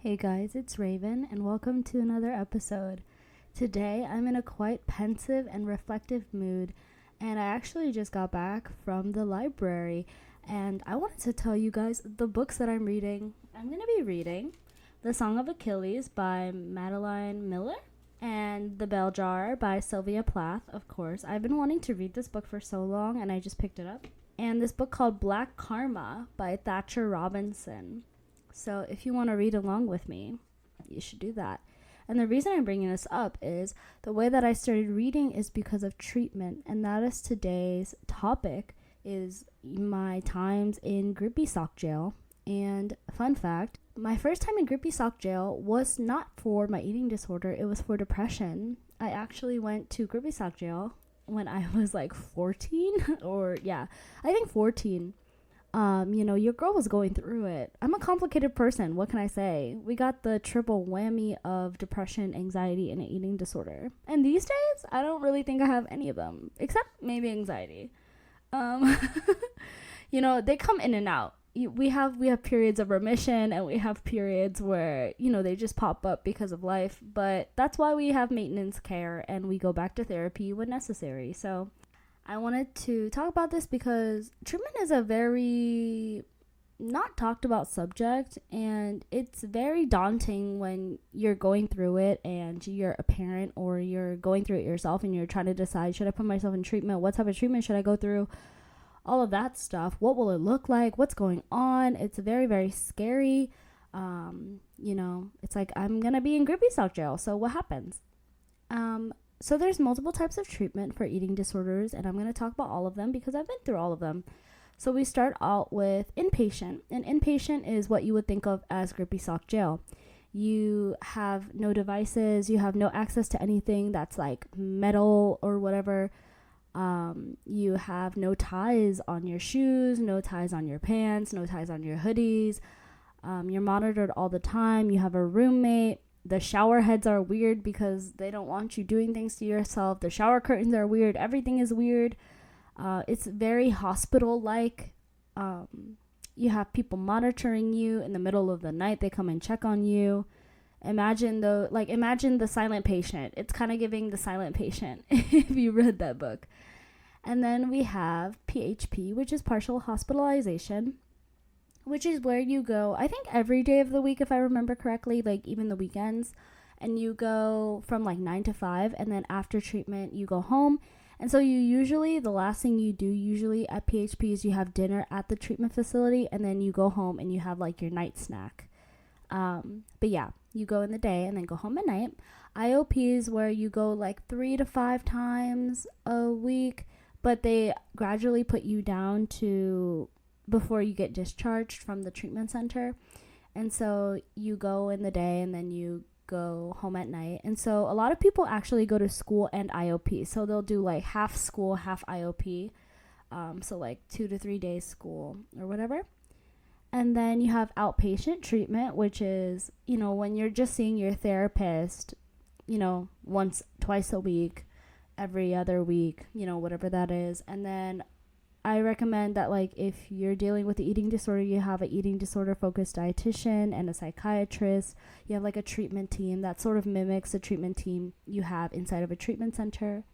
Hey guys, it's Raven, and welcome to another episode. Today I'm in a quite pensive and reflective mood, and I actually just got back from the library, and I wanted to tell you guys the books that I'm reading. I'm going to be reading The Song of Achilles by Madeline Miller and The Bell Jar by Sylvia Plath, of course. I've been wanting to read this book for so long, and I just picked it up. And this book called Black Karma by Thatcher Robinson. So if you want to read along with me, you should do that. And the reason I'm bringing this up is the way that I started reading is because of treatment. And that is today's topic is my times in Grippy Sock jail. And fun fact, my first time in Grippy Sock jail was not for my eating disorder. It was for depression. I actually went to Grippy Sock jail when I was like 14 or I think 14. Your girl was going through it. I'm a complicated person. What can I say? We got the triple whammy of depression, anxiety, and an eating disorder. And these days, I don't really think I have any of them, except maybe anxiety. They come in and out. We have periods of remission, and we have periods where, they just pop up because of life. But that's why we have maintenance care, and we go back to therapy when necessary. So I wanted to talk about this because treatment is a very not talked about subject, and it's very daunting when you're going through it and you're a parent or you're going through it yourself and you're trying to decide, should I put myself in treatment? What type of treatment should I go through? All of that stuff. What will it look like? What's going on? It's very, very scary. It's like I'm going to be in Grippy Sock jail. So what happens? So there's multiple types of treatment for eating disorders, and I'm going to talk about all of them because I've been through all of them. So we start out with inpatient. And inpatient is what you would think of as Grippy Sock jail. You have no devices. You have no access to anything that's like metal or whatever. You have no ties on your shoes, no ties on your pants, no ties on your hoodies. You're monitored all the time. You have a roommate. The shower heads are weird because they don't want you doing things to yourself. The shower curtains are weird. Everything is weird. It's very hospital-like. You have people monitoring you in the middle of the night. They come and check on you. Imagine the silent patient. It's kind of giving The Silent Patient if you read that book. And then we have PHP, which is partial hospitalization, which is where you go, I think every day of the week, if I remember correctly, like even the weekends, and you go from like 9 to 5, and then after treatment, you go home. And so the last thing you do usually at PHP is you have dinner at the treatment facility, and then you go home and you have like your night snack. You go in the day and then go home at night. IOP is where you go like 3 to 5 times a week, but they gradually put you down to before you get discharged from the treatment center. And so you go in the day and then you go home at night. And so a lot of people actually go to school and IOP. So they'll do like half school, half IOP. So like 2 to 3 days school or whatever. And then you have outpatient treatment, which is, when you're just seeing your therapist, twice a week, every other week, whatever that is. And then I recommend that, like, if you're dealing with the eating disorder, you have an eating disorder focused dietitian and a psychiatrist. You have like a treatment team that sort of mimics the treatment team you have inside of a treatment center.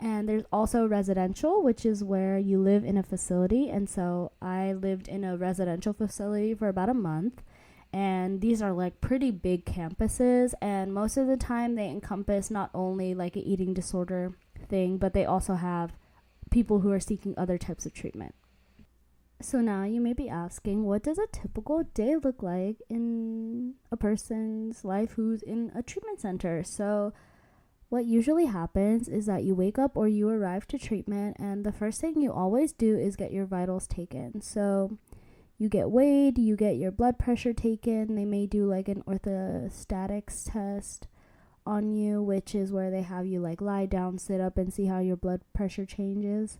And there's also residential, which is where you live in a facility. And so I lived in a residential facility for about a month. And these are like pretty big campuses. And most of the time they encompass not only like an eating disorder thing, but they also have people who are seeking other types of treatment. So now you may be asking, what does a typical day look like in a person's life who's in a treatment center? So what usually happens is that you wake up or you arrive to treatment, and the first thing you always do is get your vitals taken. So you get weighed, you get your blood pressure taken. They may do like an orthostatics test on you, which is where they have you like lie down, sit up, and see how your blood pressure changes.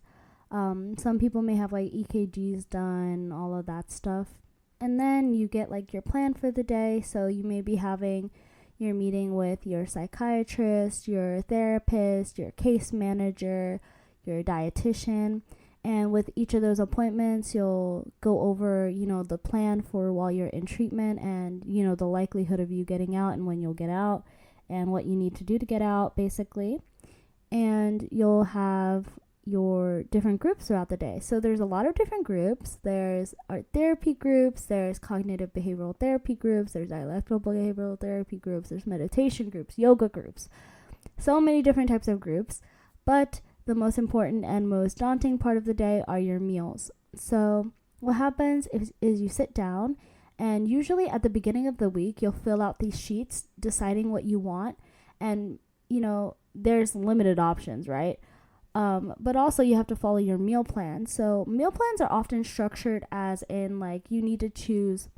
Some people may have like EKGs done, all of that stuff. And then you get like your plan for the day. So you may be having your meeting with your psychiatrist, your therapist, your case manager, your dietitian. And with each of those appointments, you'll go over, the plan for while you're in treatment and, the likelihood of you getting out and when you'll get out and what you need to do to get out, basically. And you'll have your different groups throughout the day. So there's a lot of different groups. There's art therapy groups, there's cognitive behavioral therapy groups, there's dialectical behavioral therapy groups, there's meditation groups, yoga groups. So many different types of groups. But the most important and most daunting part of the day are your meals. So what happens is you sit down, and usually at the beginning of the week, you'll fill out these sheets deciding what you want. And, there's limited options, right? But also you have to follow your meal plan. So meal plans are often structured as in like you need to choose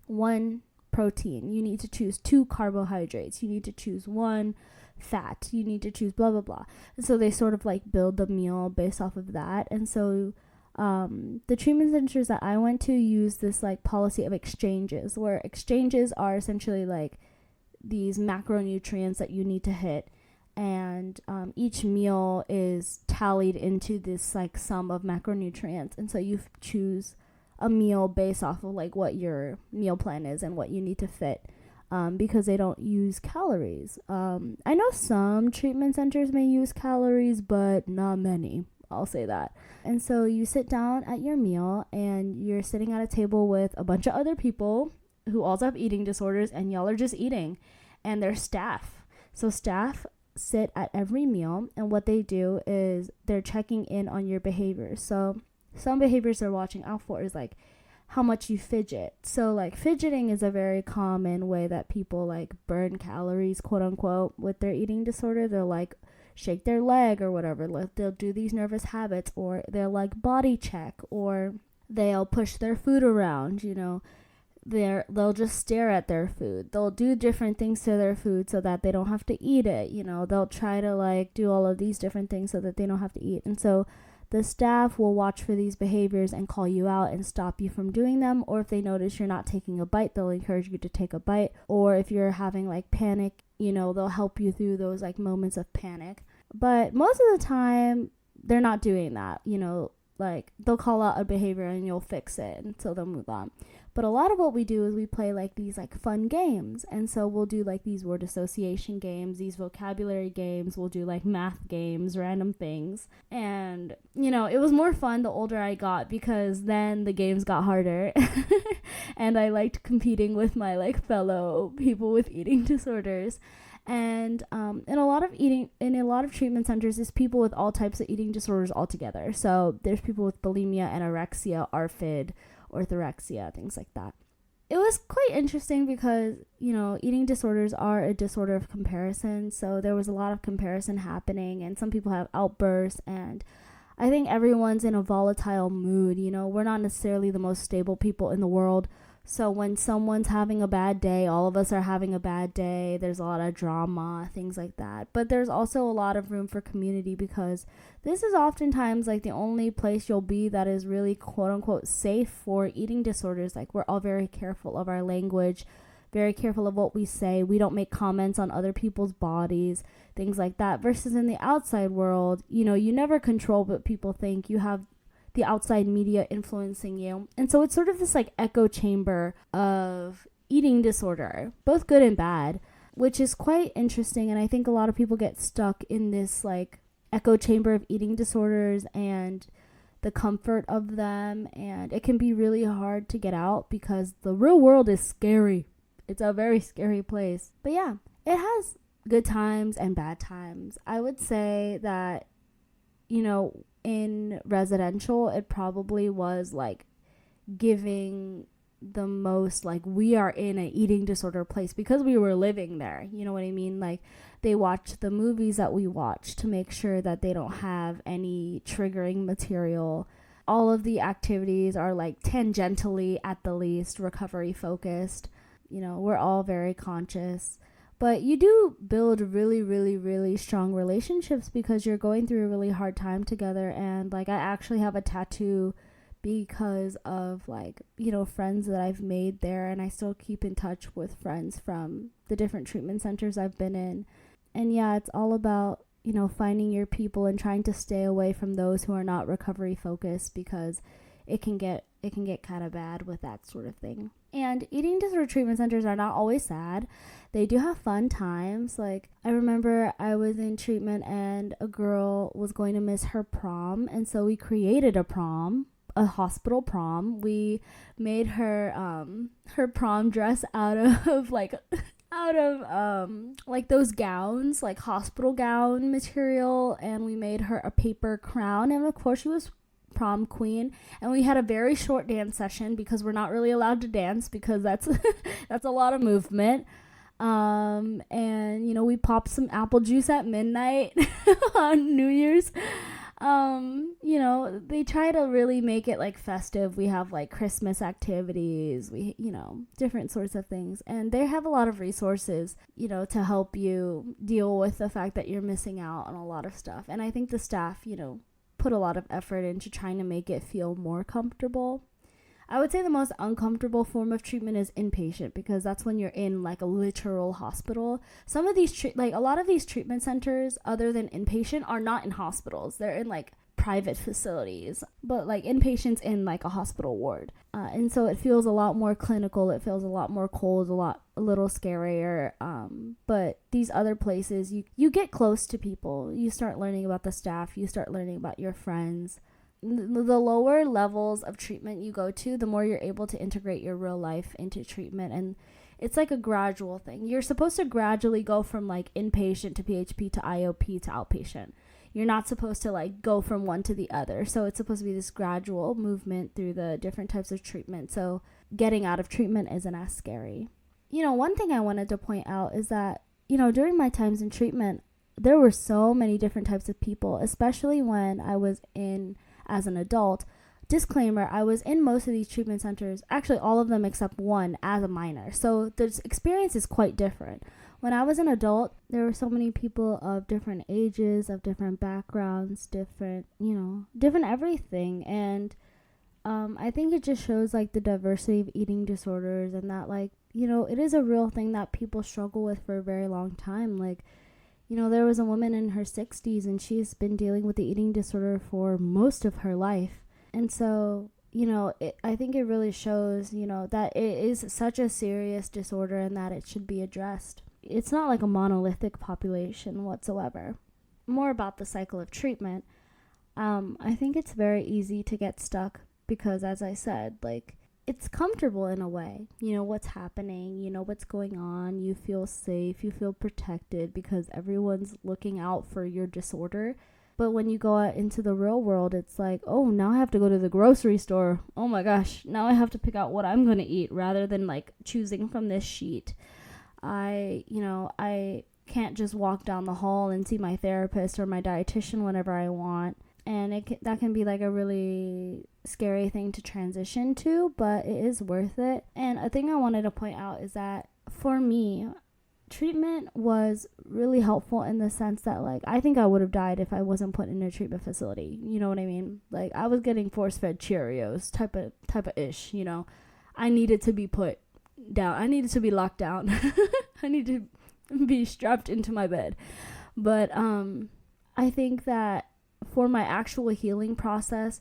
1 protein, you need to choose 2 carbohydrates, you need to choose 1 fat, you need to choose blah blah blah. And so they sort of like build the meal based off of that. And so the treatment centers that I went to use this like policy of exchanges, where exchanges are essentially like these macronutrients that you need to hit, and each meal is tallied into this like sum of macronutrients. And so you choose a meal based off of like what your meal plan is and what you need to fit, because they don't use calories. I know some treatment centers may use calories, but not many, I'll say that. And so you sit down at your meal and you're sitting at a table with a bunch of other people who also have eating disorders, and y'all are just eating, and they're staff. So staff sit at every meal, and what they do is they're checking in on your behaviors. So some behaviors they're watching out for is like how much you fidget. So like fidgeting is a very common way that people like burn calories, quote unquote, with their eating disorder. They'll like shake their leg or whatever. They'll do these nervous habits, or they'll like body check, or they'll push their food around, they'll just stare at their food. They'll do different things to their food so that they don't have to eat it. They'll try to like do all of these different things so that they don't have to eat. And so the staff will watch for these behaviors and call you out and stop you from doing them. Or if they notice you're not taking a bite, they'll encourage you to take a bite. Or if you're having like panic, they'll help you through those like moments of panic. But most of the time they're not doing that. Like they'll call out a behavior and you'll fix it, and so they'll move on. But a lot of what we do is we play like these like fun games. And so we'll do like these word association games, these vocabulary games, we'll do like math games, random things. And, it was more fun the older I got, because then the games got harder. And I liked competing with my like fellow people with eating disorders. And in a lot of treatment centers, there's people with all types of eating disorders altogether. So there's people with bulimia, anorexia, ARFID, orthorexia, things like that. It was quite interesting because, eating disorders are a disorder of comparison. So there was a lot of comparison happening, and some people have outbursts, and I think everyone's in a volatile mood. We're not necessarily the most stable people in the world. So when someone's having a bad day, all of us are having a bad day. There's a lot of drama, things like that. But there's also a lot of room for community, because this is oftentimes like the only place you'll be that is really quote unquote safe for eating disorders. Like we're all very careful of our language, very careful of what we say. We don't make comments on other people's bodies, things like that. Versus in the outside world, you never control what people think. You have the outside media influencing you. And so it's sort of this like echo chamber of eating disorder, both good and bad, which is quite interesting. And I think a lot of people get stuck in this like echo chamber of eating disorders and the comfort of them. And it can be really hard to get out, because the real world is scary. It's a very scary place. But yeah, it has good times and bad times. I would say that, in residential, it probably was like giving the most, like, we are in an eating disorder place because we were living there. You know what I mean? Like, they watch the movies that we watch to make sure that they don't have any triggering material. All of the activities are like tangentially, at the least, recovery focused. We're all very conscious. But you do build really, really, really strong relationships because you're going through a really hard time together. And like, I actually have a tattoo because of like, friends that I've made there. And I still keep in touch with friends from the different treatment centers I've been in. And yeah, it's all about finding your people and trying to stay away from those who are not recovery focused, because it can get kind of bad with that sort of thing. And eating disorder treatment centers are not always sad. They do have fun times. Like, I remember I was in treatment and a girl was going to miss her prom, and so we created a hospital prom. We made her her prom dress out of like those gowns, like hospital gown material, and we made her a paper crown, and of course she was prom queen. And we had a very short dance session because we're not really allowed to dance, because that's that's a lot of movement. And we popped some apple juice at midnight on New Year's. They try to really make it like festive. We have like Christmas activities, different sorts of things, and they have a lot of resources, to help you deal with the fact that you're missing out on a lot of stuff. And I think the staff, put a lot of effort into trying to make it feel more comfortable. I would say the most uncomfortable form of treatment is inpatient, because that's when you're in like a literal hospital. Some of these a lot of these treatment centers, other than inpatient, are not in hospitals. They're in like private facilities, but like inpatient's in like a hospital ward, and so it feels a lot more clinical. It feels a lot more cold, a little scarier. But these other places, you get close to people. You start learning about the staff. You start learning about your friends. The lower levels of treatment you go to, the more you're able to integrate your real life into treatment. And it's like a gradual thing. You're supposed to gradually go from like inpatient to PHP to IOP to outpatient. You're not supposed to like go from one to the other. So it's supposed to be this gradual movement through the different types of treatment. So getting out of treatment isn't as scary. One thing I wanted to point out is that, during my times in treatment, there were so many different types of people, especially when I was in as an adult. Disclaimer, I was in most of these treatment centers, actually all of them except one, as a minor. So the experience is quite different. When I was an adult, there were so many people of different ages, of different backgrounds, different everything. And I think it just shows like the diversity of eating disorders, and that like, it is a real thing that people struggle with for a very long time. Like, there was a woman in her 60s, and she's been dealing with the eating disorder for most of her life. And so, I think it really shows, that it is such a serious disorder and that it should be addressed. It's not like a monolithic population whatsoever. More about the cycle of treatment. I think it's very easy to get stuck because, as I said, like, it's comfortable in a way. What's happening, what's going on. You feel safe, you feel protected because everyone's looking out for your disorder. But when you go out into the real world, it's like, oh, now I have to go to the grocery store. Oh my gosh, now I have to pick out what I'm going to eat rather than like choosing from this sheet. I can't just walk down the hall and see my therapist or my dietitian whenever I want. And that can be like a really scary thing to transition to, but it is worth it. And a thing I wanted to point out is that for me, treatment was really helpful in the sense that, like, I think I would have died if I wasn't put in a treatment facility. You know what I mean? Like, I was getting force-fed Cheerios type of ish, I needed to be put down. I needed to be locked down. I needed to be strapped into my bed. But I think that for my actual healing process,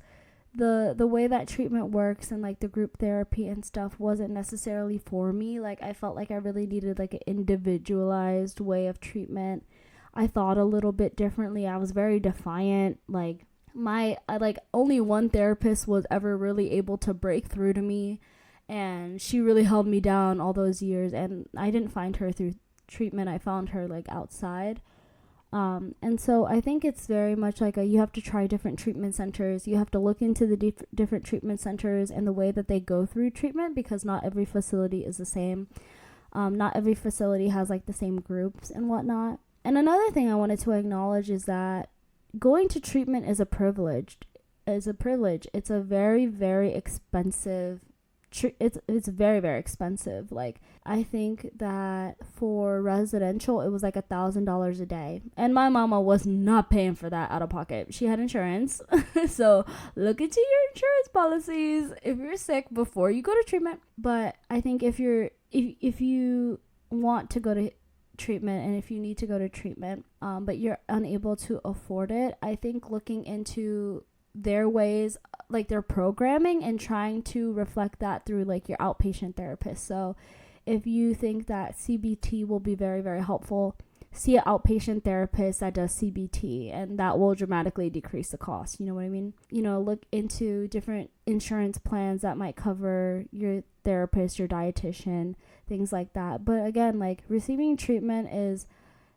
the way that treatment works and like the group therapy and stuff wasn't necessarily for me. Like, I felt like I really needed like an individualized way of treatment. I thought a little bit differently. I was very defiant. Like, only one therapist was ever really able to break through to me, and she really held me down all those years. And I didn't find her through treatment. I found her like outside. And so I think it's very much like you have to try different treatment centers. You have to look into the different treatment centers and the way that they go through treatment, because not every facility is the same. Not every facility has like the same groups and whatnot. And another thing I wanted to acknowledge is that going to treatment is a privilege. It's a very, very expensive it's very, very expensive. Like, I think that for residential, it was like $1,000 a day. And my mama was not paying for that out of pocket. She had insurance. So look into your insurance policies if you're sick before you go to treatment. But I think if you want to go treatment and if you need to go to treatment, but you're unable to afford it, I think looking into their ways, like their programming, and trying to reflect that through like your outpatient therapist. So if you think that CBT will be very, very helpful, see an outpatient therapist that does CBT, and that will dramatically decrease the cost. You know what I mean? You know, look into different insurance plans that might cover your therapist, your dietitian, things like that. But again, like receiving treatment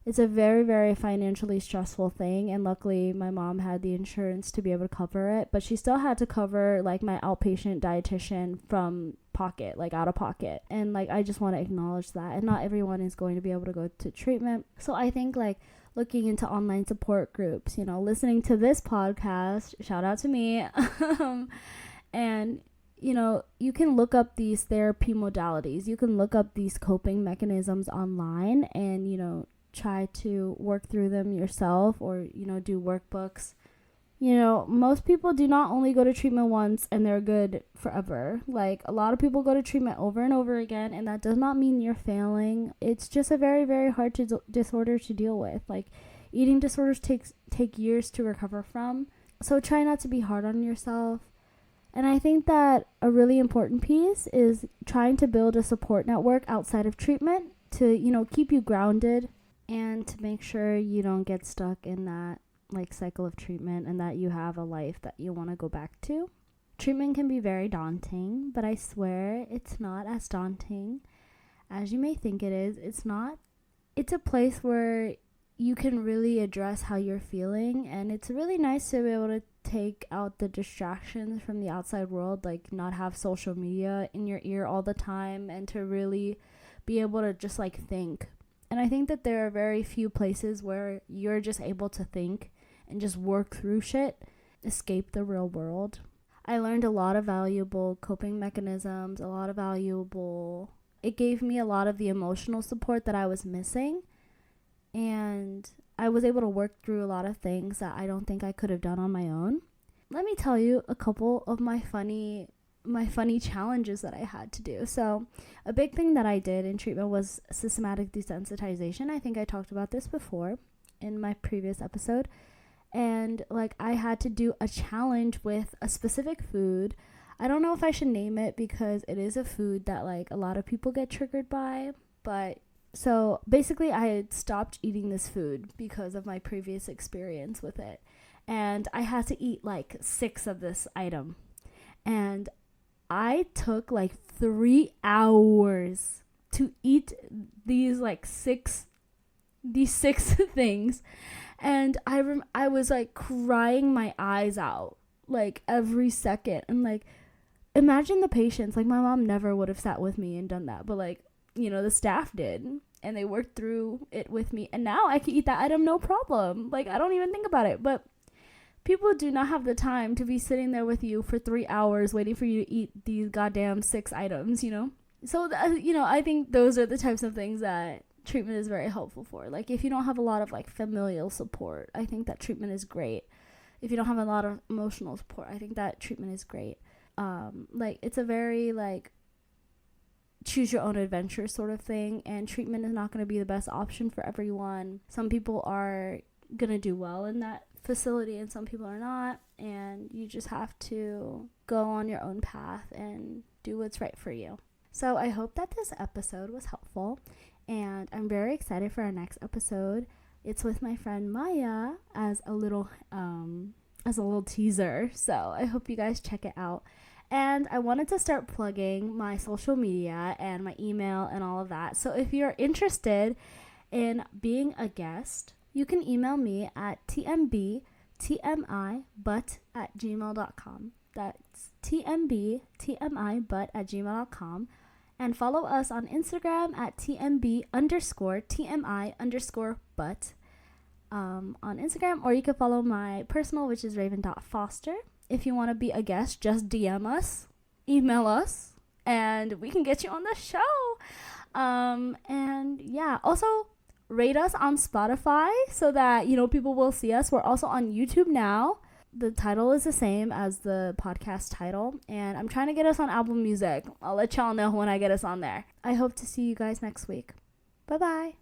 it's a very, very financially stressful thing, and luckily my mom had the insurance to be able to cover it, but she still had to cover like my outpatient dietitian from pocket, like out of pocket. And like I just want to acknowledge that, and not everyone is going to be able to go to treatment. So I think like looking into online support groups, you know, listening to this podcast, shout out to me, and you know, you can look up these therapy modalities, you can look up these coping mechanisms online, and you know, try to work through them yourself, or you know, do workbooks. You know, most people do not only go to treatment once and they're good forever. Like a lot of people go to treatment over and over again, and that does not mean you're failing. It's just a very, very hard disorder to deal with. Like eating disorders take years to recover from, so try not to be hard on yourself. And I think that a really important piece is trying to build a support network outside of treatment to, you know, keep you grounded, and to make sure you don't get stuck in that like cycle of treatment, and that you have a life that you want to go back to. Treatment can be very daunting, but I swear it's not as daunting as you may think it is. It's not. It's a place where you can really address how you're feeling, and it's really nice to be able to take out the distractions from the outside world, like not have social media in your ear all the time, and to really be able to just like think. And I think that there are very few places where you're just able to think and just work through shit, escape the real world. I learned a lot of valuable coping mechanisms, it gave me a lot of the emotional support that I was missing. And I was able to work through a lot of things that I don't think I could have done on my own. Let me tell you a couple of my funny challenges that I had to do. So a big thing that I did in treatment was systematic desensitization. I think I talked about this before in my previous episode. And like I had to do a challenge with a specific food. I don't know if I should name it because it is a food that like a lot of people get triggered by. But so basically I had stopped eating this food because of my previous experience with it. And I had to eat like 6 of this item. And I took like 3 hours to eat these 6 things. And I was like crying my eyes out like every second. And like, imagine the patients. Like my mom never would have sat with me and done that. But like, you know, the staff did. And they worked through it with me. And now I can eat that item no problem. Like I don't even think about it. But people do not have the time to be sitting there with you for 3 hours waiting for you to eat these goddamn 6 items, you know? So, you know, I think those are the types of things that treatment is very helpful for. Like, if you don't have a lot of, like, familial support, I think that treatment is great. If you don't have a lot of emotional support, I think that treatment is great. Like, it's a very, like, choose your own adventure sort of thing, and treatment is not going to be the best option for everyone. Some people are going to do well in that facility and some people are not, and you just have to go on your own path and do what's right for you. So I hope that this episode was helpful, and I'm very excited for our next episode. It's with my friend Maya as a little teaser, so I hope you guys check it out. And I wanted to start plugging my social media and my email and all of that. So if you're interested in being a guest, you can email me at tmbtmibut@gmail.com. That's tmbtmibut@gmail.com. And follow us on Instagram at tmb_tmi_but on Instagram. Or you can follow my personal, which is raven.foster. If you want to be a guest, just DM us, email us, and we can get you on the show. And yeah, also rate us on Spotify so that, you know, people will see us. We're also on YouTube now. The title is the same as the podcast title, and I'm trying to get us on Apple Music. I'll let y'all know when I get us on there. I hope to see you guys next week. Bye-bye.